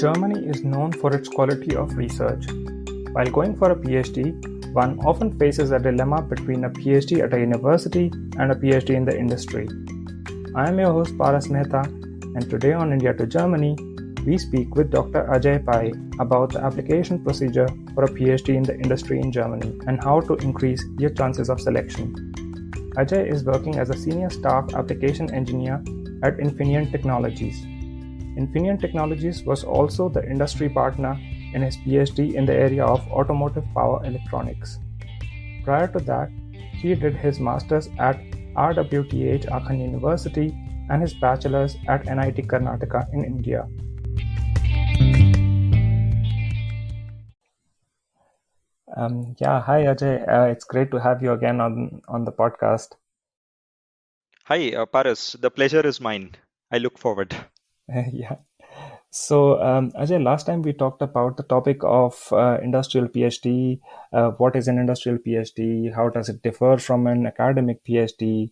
Germany is known for its quality of research. While going for a Ph.D., one often faces a dilemma between a Ph.D. at a university and a Ph.D. in the industry. I am your host Paras Mehta, and today on India to Germany, we speak with Dr. Ajay Pai about the application procedure for a Ph.D. in the industry in Germany and how to increase your chances of selection. Ajay is working as a senior staff application engineer at Infineon Technologies. Infineon Technologies was also the industry partner in his PhD in the area of automotive power electronics. Prior to that, he did his master's at RWTH Aachen University and his bachelor's at NIT Karnataka in India. Hi Ajay. It's great to have you again on the podcast. Hi, Paras. The pleasure is mine. I look forward. Yeah. So, Ajay, last time we talked about the topic of industrial PhD. What is an industrial PhD? How does it differ from an academic PhD?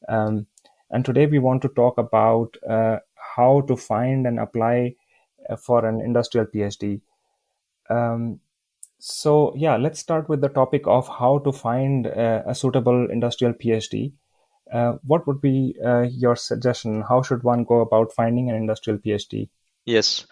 Um, and today we want to talk about how to find and apply for an industrial PhD. Um, let's start with the topic of how to find a suitable industrial PhD. What would be your suggestion? How should one go about finding an industrial PhD? Yes.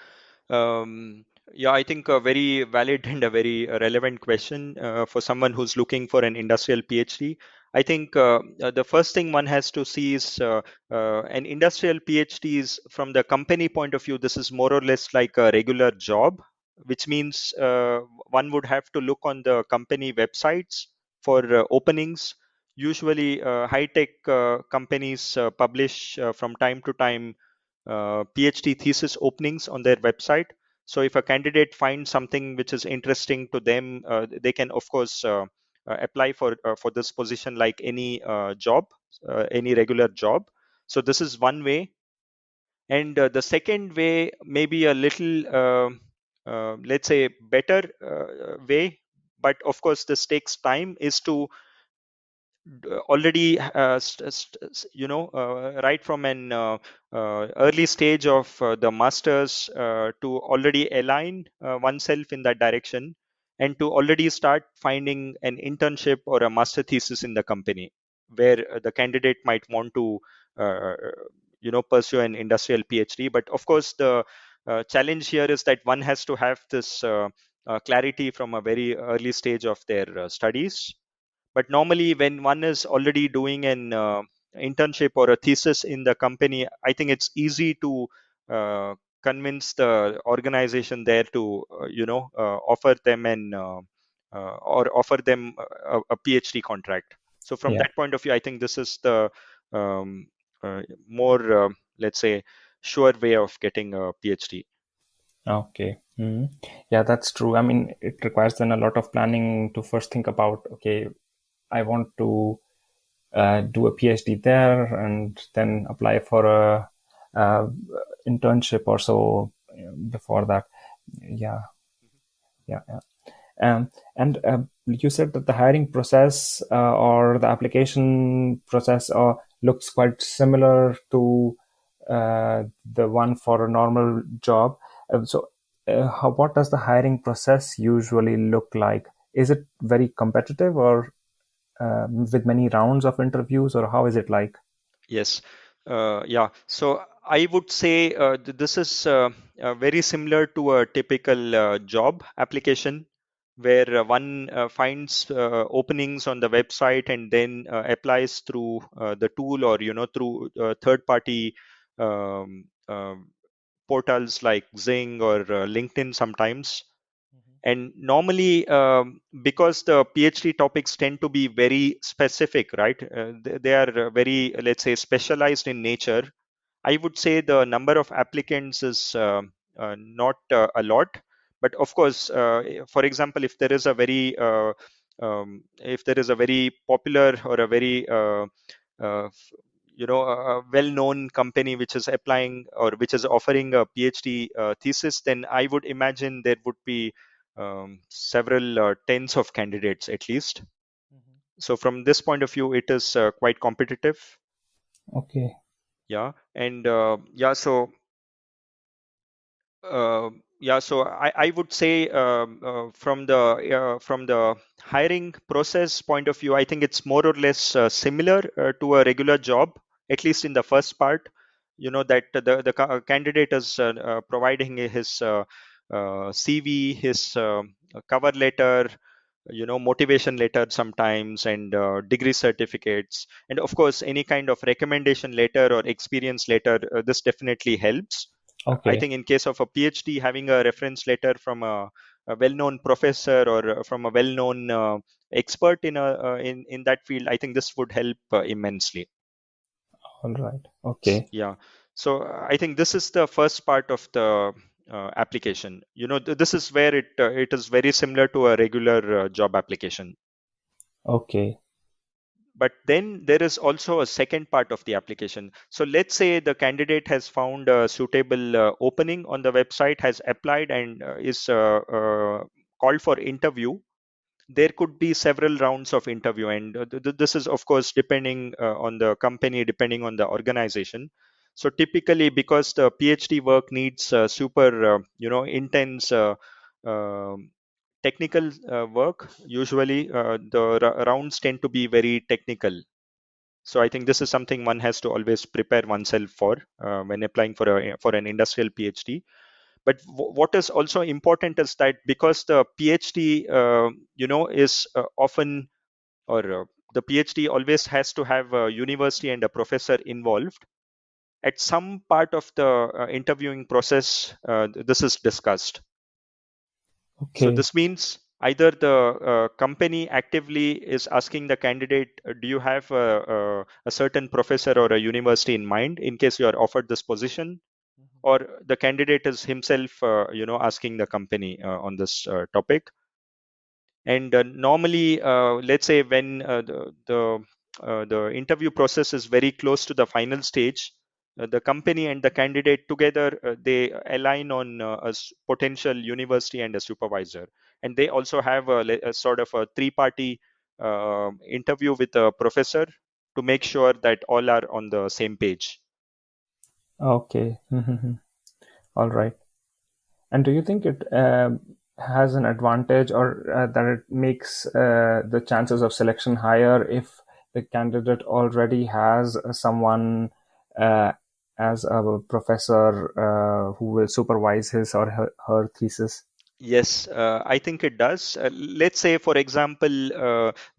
Um, yeah, I think a very valid and a very relevant question for someone who's looking for an industrial PhD. I think the first thing one has to see is an industrial PhD is from the company point of view, this is more or less like a regular job, which means one would have to look on the company websites for openings. Usually, high-tech companies publish from time to time PhD thesis openings on their website. So if a candidate finds something which is interesting to them, they can of course apply for this position like any job, any regular job. So this is one way, and the second way may be a little, let's say, better way. But of course, this takes time. Is to already right from an early stage of the masters to already align oneself in that direction, and to already start finding an internship or a master thesis in the company where the candidate might want to uh, pursue an industrial PhD. But of course, the challenge here is that one has to have this clarity from a very early stage of their studies. But normally, when one is already doing an internship or a thesis in the company, I think it's easy to convince the organization there to, offer them or offer them a PhD contract. So from Yeah. that point of view, I think this is the um, more, let's say, sure way of getting a PhD. Okay. Yeah, that's true. I mean, it requires then a lot of planning to first think about, okay, I want to do a PhD there and then apply for a internship or so before that. Yeah, yeah. And you said that the hiring process or the application process looks quite similar to the one for a normal job. What does the hiring process usually look like? Is it very competitive or with many rounds of interviews, or how is it like? Yes. Yeah. So I would say this is very similar to a typical job application where one finds openings on the website and then applies through the tool, or through third party um, portals like Zing or LinkedIn sometimes. And normally, because the PhD topics tend to be very specific, right? They are very, let's say, specialized in nature. I would say the number of applicants is not a lot. But of course, for example, if there is a very popular or a very uh, a well-known company which is applying or which is offering a PhD thesis, then I would imagine there would be several tens of candidates at least. So from this point of view, it is quite competitive. Okay. Yeah, and yeah, so Yeah, so I would say from the hiring process point of view, I think it's more or less similar to a regular job, at least in the first part. You know that candidate is providing his CV, his cover letter, motivation letter sometimes, and degree certificates, and of course any kind of recommendation letter or experience letter. This definitely helps. I Okay. think in case of a PhD, having a reference letter from a well-known professor or from a well-known expert in that field, I think this would help immensely. All right. Okay. Yeah. So I think this is the first part of the application. This is where it is very similar to a regular job application. Okay. But then there is also a second part of the application. So let's say the candidate has found a suitable opening on the website, has applied, and is called for interview. There could be several rounds of interview, and this is of course depending on the company, depending on the organization. So typically, because the PhD work needs super intense um technical work, usually the rounds tend to be very technical. So I think this is something one has to always prepare oneself for when applying for an industrial PhD. But what is also important is that because the PhD is often, or the PhD always has to have a university and a professor involved. At some part of the interviewing process, this is discussed. So Okay. this means either the company actively is asking the candidate, do you have a certain professor or a university in mind in case you are offered this position, or the candidate is himself asking the company on this topic. And normally, let's say when the interview process is very close to the final stage, the company and the candidate together, they align on potential university and a supervisor, and they also have a sort of a three-party interview with a professor to make sure that all are on the same page. Okay. All right. And do you think it has an advantage, or that it makes the chances of selection higher if the candidate already has someone uh, as a professor who will supervise his or her thesis? Yes, I think it does. Let's say, for example,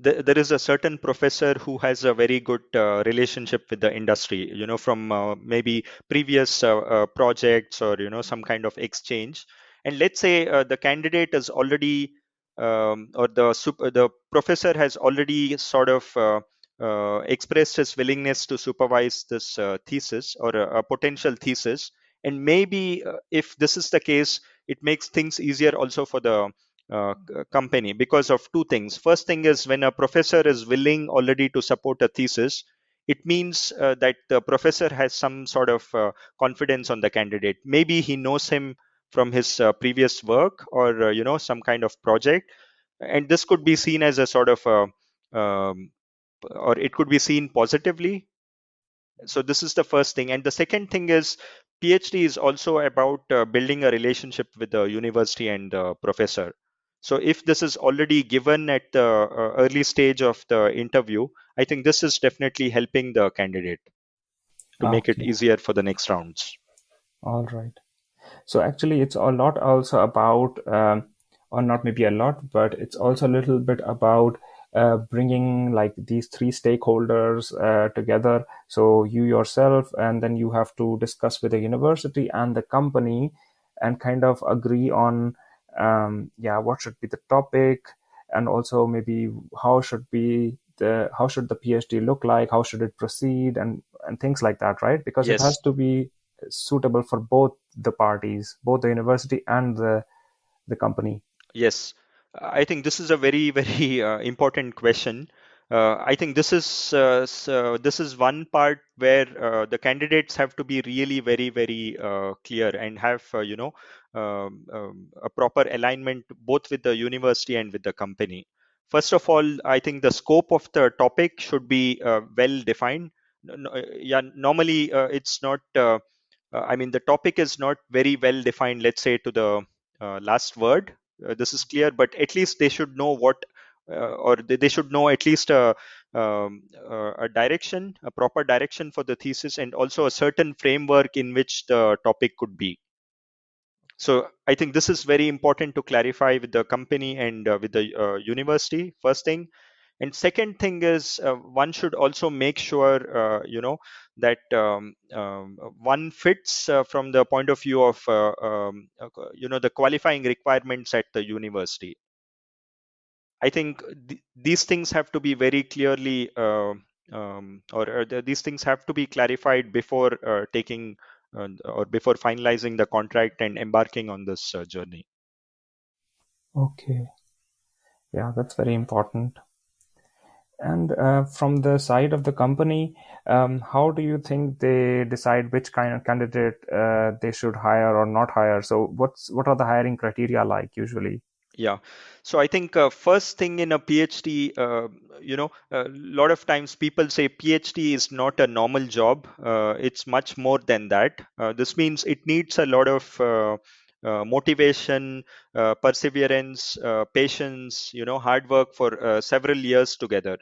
there is a certain professor who has a very good relationship with the industry, from maybe previous projects or, some kind of exchange. And let's say the candidate is already, or the professor has already sort of expressed his willingness to supervise this thesis or a potential thesis. And maybe if this is the case, it makes things easier also for the company because of two things. First thing is, when a professor is willing already to support a thesis, it means that the professor has some sort of confidence on the candidate. Maybe he knows him from his previous work or some kind of project, and this could be seen as a sort of or it could be seen positively. So this is the first thing, and the second thing is, PhD is also about building a relationship with the university and the professor. So if this is already given at the early stage of the interview, I think this is definitely helping the candidate to make it Okay. easier for the next rounds. All right. So actually, it's a lot also about, or not maybe a lot, but it's also a little bit about bringing like these three stakeholders together. So you yourself, and then you have to discuss with the university and the company, and kind of agree on, yeah, what should be the topic, and also maybe how should the PhD look like, how should it proceed, and things like that, right? Because it has Yes. to be suitable for both the parties, both the university and the company. Yes, I think this is a very, very important question. I think this is one part where the candidates have to be really very, very clear and have a proper alignment both with the university and with the company. First of all, I think the scope of the topic should be well defined. Yeah, normally it's not. I mean, the topic is not very well defined, let's say to the last word. This is clear, but at least they should know what, or they should know at least a direction, a proper direction for the thesis, and also a certain framework in which the topic could be. So I think this is very important to clarify with the company and with the university, first thing. And second thing is, one should also make sure, that one fits from the point of view of, the qualifying requirements at the university. I think these things have to be very clearly, these things have to be clarified before taking or before finalizing the contract and embarking on this journey. Okay. Yeah, that's very important. And from the side of the company, how do you think they decide which kind of candidate they should hire or not hire? So, what are the hiring criteria like usually? Yeah. So I think first thing in a PhD, a lot of times people say PhD is not a normal job. It's much more than that. This means it needs a lot of motivation, perseverance, patience, hard work for several years together.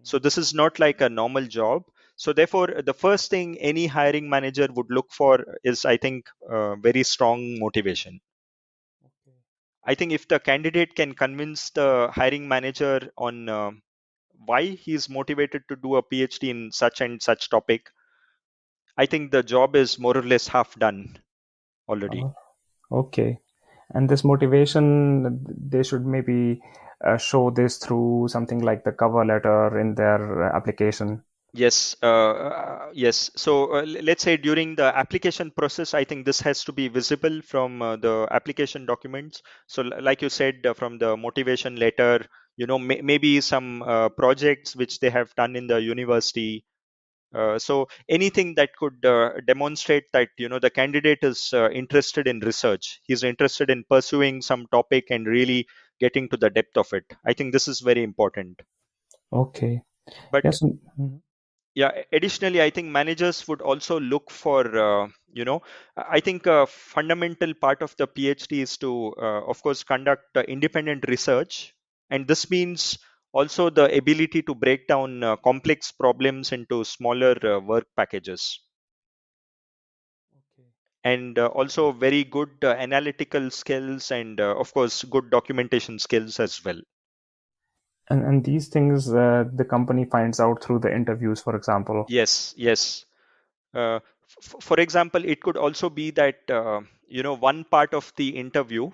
So this is not like a normal job. So therefore, the first thing any hiring manager would look for is, I think, very strong motivation. I think if the candidate can convince the hiring manager on why he is motivated to do a PhD in such and such topic, I think the job is more or less half done already. Oh, okay. And this motivation, they should maybe show this through something like the cover letter in their application. Yes, yes. So let's say during the application process, I think this has to be visible from the application documents. So, like you said, from the motivation letter, maybe some projects which they have done in the university. So anything that could demonstrate that the candidate is interested in research, he's interested in pursuing some topic and really getting to the depth of it. I think this is very important. Okay. But Yes. Mhm. yeah, additionally, I think managers would also look for, I think a fundamental part of the PhD is to, of course, conduct independent research. And this means also the ability to break down complex problems into smaller work packages. And also very good analytical skills and, of course, good documentation skills as well. And these things the company finds out through the interviews, for example. Yes, yes. For example, it could also be that one part of the interview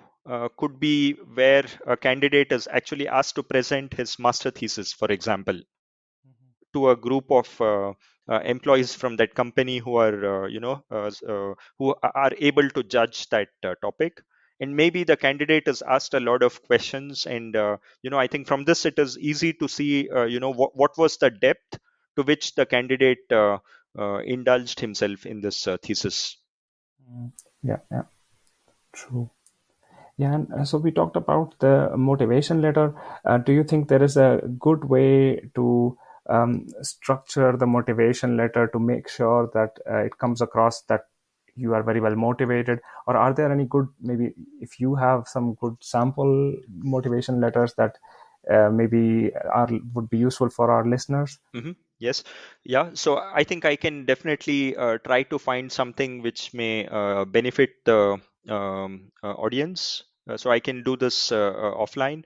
could be where a candidate is actually asked to present his master thesis, for example, to a group of employees from that company who are who are able to judge that topic. And maybe the candidate is asked a lot of questions, and I think from this it is easy to see what was the depth to which the candidate indulged himself in this thesis. Mm. Yeah, yeah, true. Yeah, and so we talked about the motivation letter. Do you think there is a good way to structure the motivation letter to make sure that it comes across that you are very well motivated? Or are there any good, maybe if you have some good sample motivation letters that maybe are would be useful for our listeners? Yes, yeah. So I think I can definitely try to find something which may benefit the audience. So I can do this offline.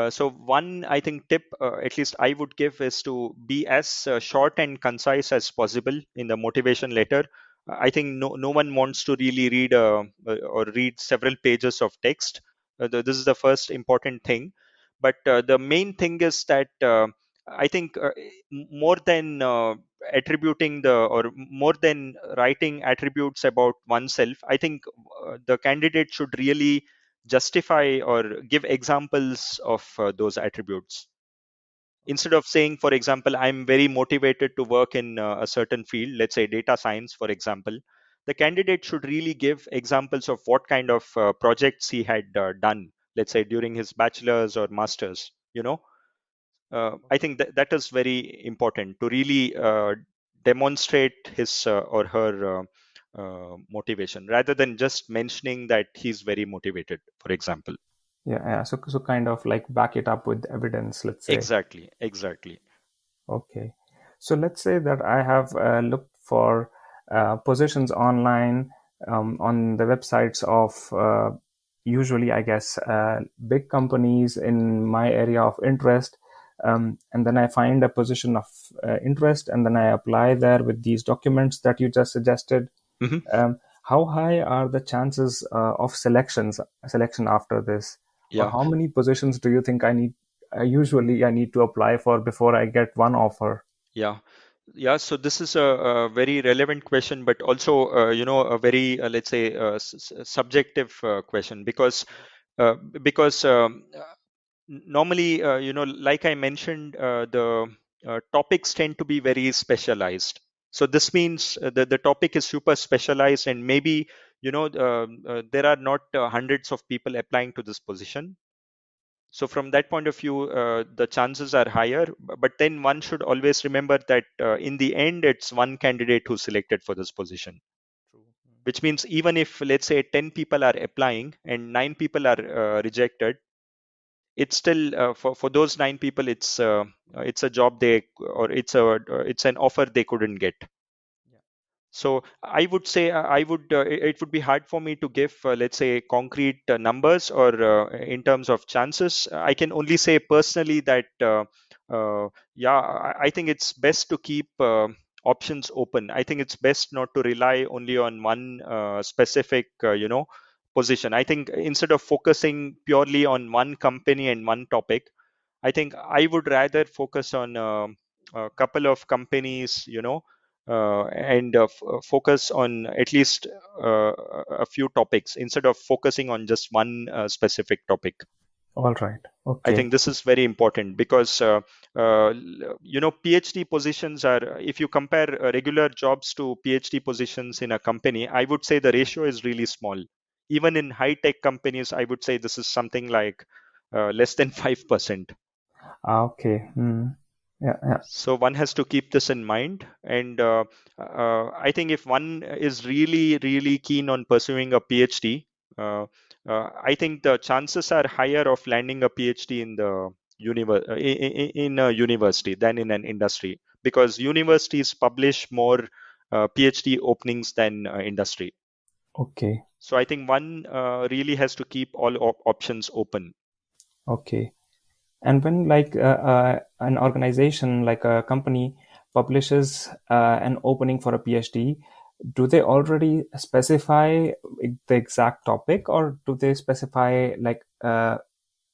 So one, I think, tip, at least I would give, is to be as short and concise as possible in the motivation letter. I think no one wants to really read or read several pages of text. This is the first important thing. But the main thing is that I think more than attributing the or more than writing attributes about oneself, I think the candidate should really justify or give examples of those attributes. Instead of saying, for example, I'm very motivated to work in a certain field, let's say data science, for example, the candidate should really give examples of what kind of projects he had done, let's say during his bachelor's or master's. I think that is very important to really demonstrate his or her motivation rather than just mentioning that he's very motivated, for example. Yeah, yeah. So kind of like back it up with evidence, let's say. Exactly, exactly. Okay. So let's say that I have looked for positions online on the websites of usually, I guess, big companies in my area of interest. And then I find a position of interest and then I apply there with these documents that you just suggested. Hmm. How high are the chances of selection after this, or Yeah. how many positions do you think I need to apply for before I get one offer? Yeah. Yeah, so this is a very relevant question, but also, a very, let's say, subjective question uh, because normally, like I mentioned, the topics tend to be very specialized. So this means that the topic is super specialized, and maybe, there are not hundreds of people applying to this position. So from that point of view, the chances are higher. But then one should always remember that in the end, it's one candidate who's selected for this position. True. Mm. Which means even if, let's say, 10 people are applying and 9 people are rejected, it's still for those 9 people, it's a job they or it's an offer they couldn't get. Yeah. So I would say it would be hard for me to give, let's say, concrete numbers or in terms of chances. I can only say personally that yeah, I think it's best to keep options open. I think it's best not to rely only on one specific, position. I think instead of focusing purely on one company and one topic, I think I would rather focus on a couple of companies, and focus on at least a few topics instead of focusing on just one specific topic. All right. I Okay. think this is very important because PhD positions are, if you compare regular jobs to PhD positions in a company, I would say the ratio is really small. Even in high tech companies, I would say this is something like less than 5%. Okay. Mm. Yeah. Yeah. So one has to keep this in mind. And I think if one is really, really keen on pursuing a PhD, I think the chances are higher of landing a PhD in the in a university than in an industry, because universities publish more PhD openings than industry. Okay. So I think one really has to keep all options open. Okay. And when like an organization like a company publishes an opening for a PhD, do they already specify the exact topic, or do they specify like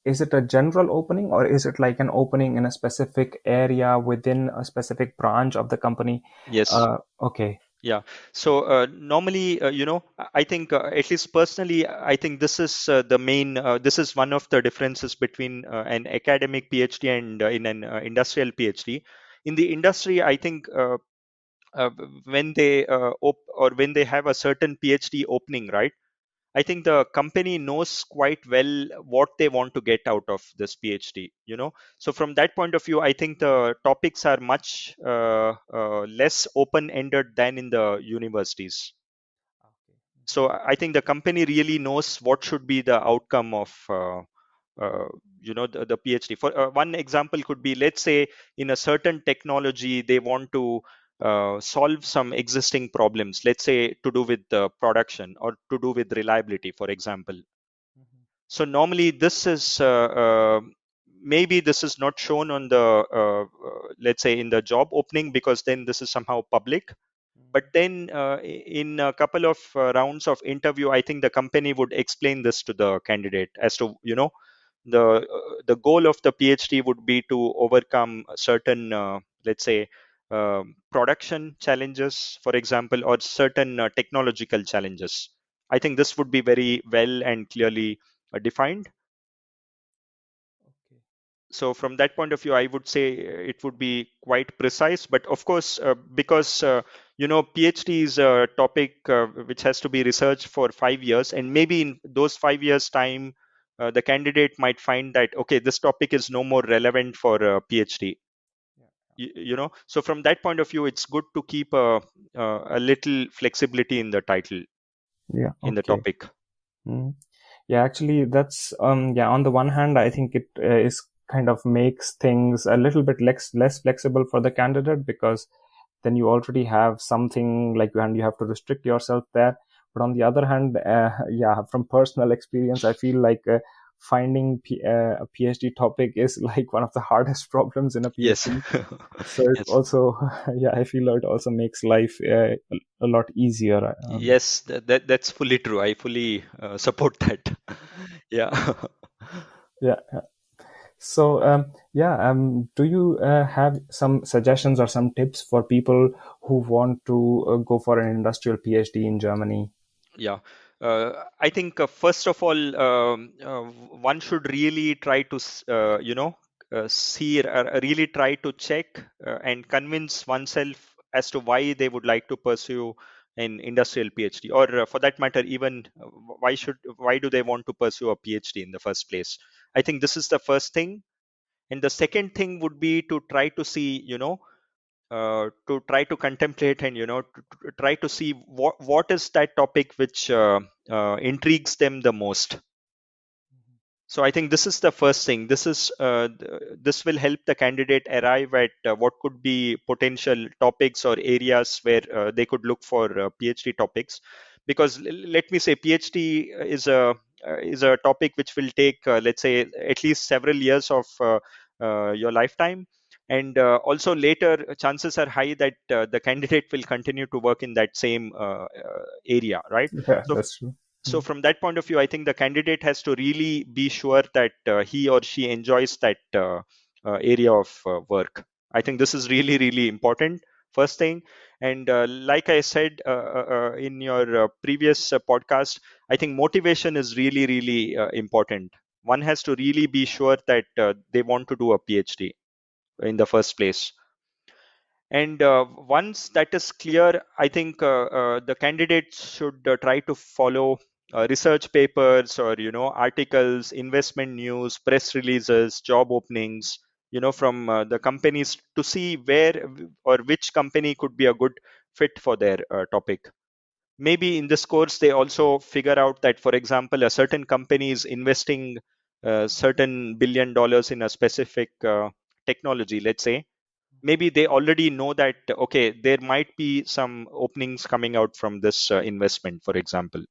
is it a general opening, or is it like an opening in a specific area within a specific branch of the company? Yes. Okay. Yeah. So normally, I think at least personally, I think this is this is one of the differences between an academic PhD and in an industrial PhD. In the industry, I think when they or when they have a certain PhD opening, right? I think the company knows quite well what they want to get out of this PhD, So from that point of view, I think the topics are much less open-ended than in the universities. Okay. So I think the company really knows what should be the outcome of the PhD. For one example could be, let's say, in a certain technology they want to solve some existing problems, let's say to do with production or to do with reliability, for example. Mhm. So normally this is maybe this is not shown on the let's say in the job opening, because then this is somehow public. But Mhm. then in a couple of rounds of interview, I think the company would explain this to the candidate as to, the goal of the PhD would be to overcome certain, let's say, production challenges, for example, or certain technological challenges. I think this would be very well and clearly defined. Okay. So from that point of view, I would say it would be quite precise. But of course, because PhD is a topic which has to be researched for 5 years, and maybe in those 5 years time, the candidate might find that, okay, this topic is no more relevant for a PhD. Yeah. So from that point of view, it's good to keep a little flexibility in the title, Yeah. in the Okay. topic. Mm. Yeah, actually, that's yeah. On the one hand, I think it is kind of makes things a little bit less flexible for the candidate, because then you already have something like and you have to restrict yourself there. But on the other hand, yeah, from personal experience, I feel like finding a PhD topic is like one of the hardest problems in a Yes. PhD. So it Yes. also, yeah, I feel it also makes life a lot easier. Yes, that's fully true. I fully support that. Yeah. Yeah. So, yeah, do you have some suggestions or some tips for people who want to go for an industrial PhD in Germany? Yeah. I think first of all, one should really try to, see, really try to check and convince oneself as to why they would like to pursue an industrial PhD, or for that matter, even why do they want to pursue a PhD in the first place? I think this is the first thing. And the second thing would be to try to see, to try to contemplate and to try to see what is that topic which intrigues them the most. So I think this is the first thing. This will help the candidate arrive at what could be potential topics or areas where they could look for PhD topics. Because let me say, PhD is a topic which will take, let's say, at least several years of your lifetime. And also later, chances are high that the candidate will continue to work in that same area, right? Yeah, So that's true. so from that point of view, I think the candidate has to really be sure that he or she enjoys that area of work. I think this is really really important, first thing. And like I said in your previous podcast, I think motivation is really really important. One has to really be sure that they want to do a PhD in the first place. And once that is clear, I think the candidates should try to follow research papers, or articles, investment news, press releases, job openings, from the companies, to see where or which company could be a good fit for their topic. Maybe in this course they also figure out that, for example, a certain company is investing certain $1 billion in a specific technology, let's say. Maybe they already know that, okay, there might be some openings coming out from this investment, for example.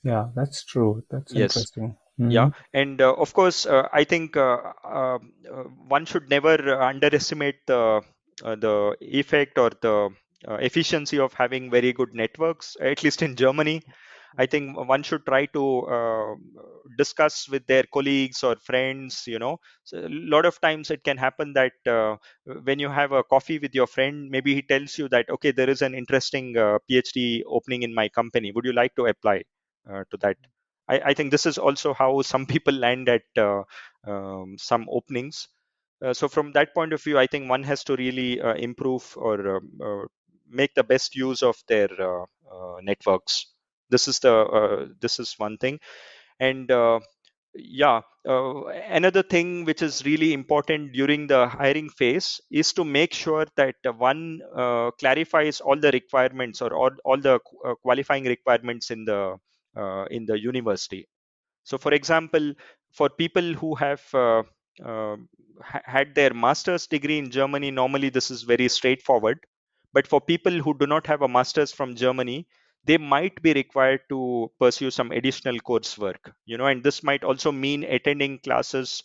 Yeah, that's true. That's Yes. interesting. Yeah. Hmm. And of course, I think one should never underestimate the effect or the efficiency of having very good networks, at least in Germany. I think one should try to discuss with their colleagues or friends. So a lot of times it can happen that when you have a coffee with your friend, maybe he tells you that, okay, there is an interesting PhD opening in my company. Would you like to apply to that? I think this is also how some people land at some openings. So from that point of view, I think one has to really improve or make the best use of their networks. This is one thing. And yeah, another thing which is really important during the hiring phase is to make sure that one clarifies all the requirements, or all the qualifying requirements in the university. So, for example, for people who have had their master's degree in Germany, normally this is very straightforward. But for people who do not have a master's from Germany, they might be required to pursue some additional coursework, and this might also mean attending classes,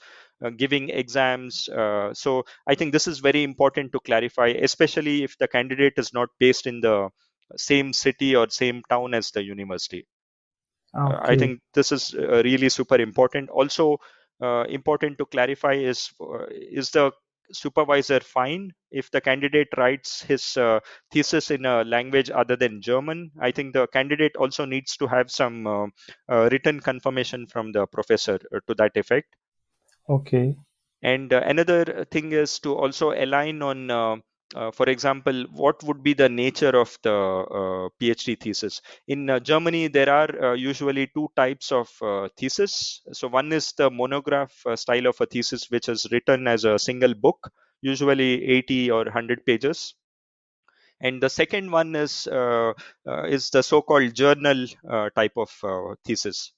giving exams. So, I think this is very important to clarify, especially if the candidate is not based in the same city or same town as the university. I Okay. think this is really super important. Also, important to clarify is the supervisor fine if the candidate writes his thesis in a language other than German? I think the candidate also needs to have some written confirmation from the professor to that effect. Okay. And another thing is to also align on, for example, what would be the nature of the PhD thesis. In Germany, there are usually two types of thesis. So one is the monograph style of a thesis, which is written as a single book. usually 80 or 100 pages. And the second one is the so-called journal type of thesis,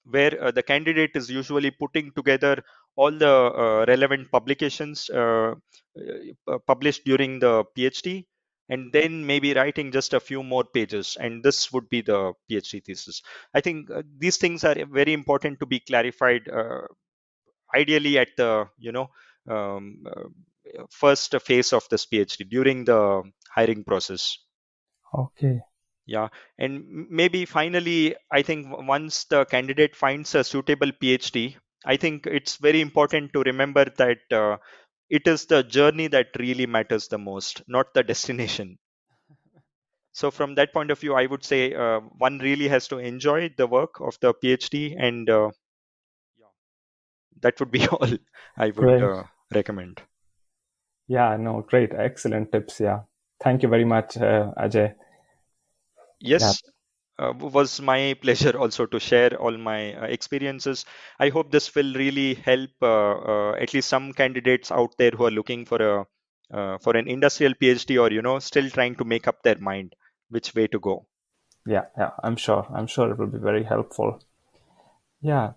where the candidate is usually putting together all the relevant publications published during the PhD, and then maybe writing just a few more pages, and this would be the PhD thesis. I think these things are very important to be clarified, ideally at the first phase of this PhD during the hiring process. Okay, Yeah, and maybe finally, I think once the candidate finds a suitable PhD, I think it's very important to remember that it is the journey that really matters the most, not the destination. So from that point of view, I would say one really has to enjoy the work of the PhD, and yeah, that would be all I would great. recommend. Yeah, no, great. Excellent tips. Yeah. Thank you very much, Ajay. Yeah, Yes, was my pleasure also to share all my experiences. I hope this will really help at least some candidates out there who are looking for an industrial PhD, or still trying to make up their mind which way to go. yeah, yeah. I'm sure. I'm sure it will be very helpful. Yeah,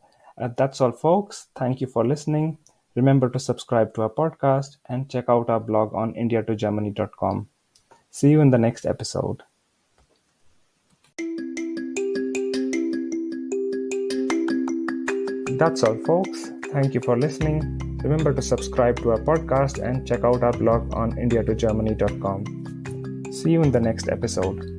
that's all, folks. Thank you for listening. Remember to subscribe to our podcast and check out our blog on indiatogermany.com. See you in the next episode. That's all, folks. Thank you for listening. Remember to subscribe to our podcast and check out our blog on indiatogermany.com. See you in the next episode.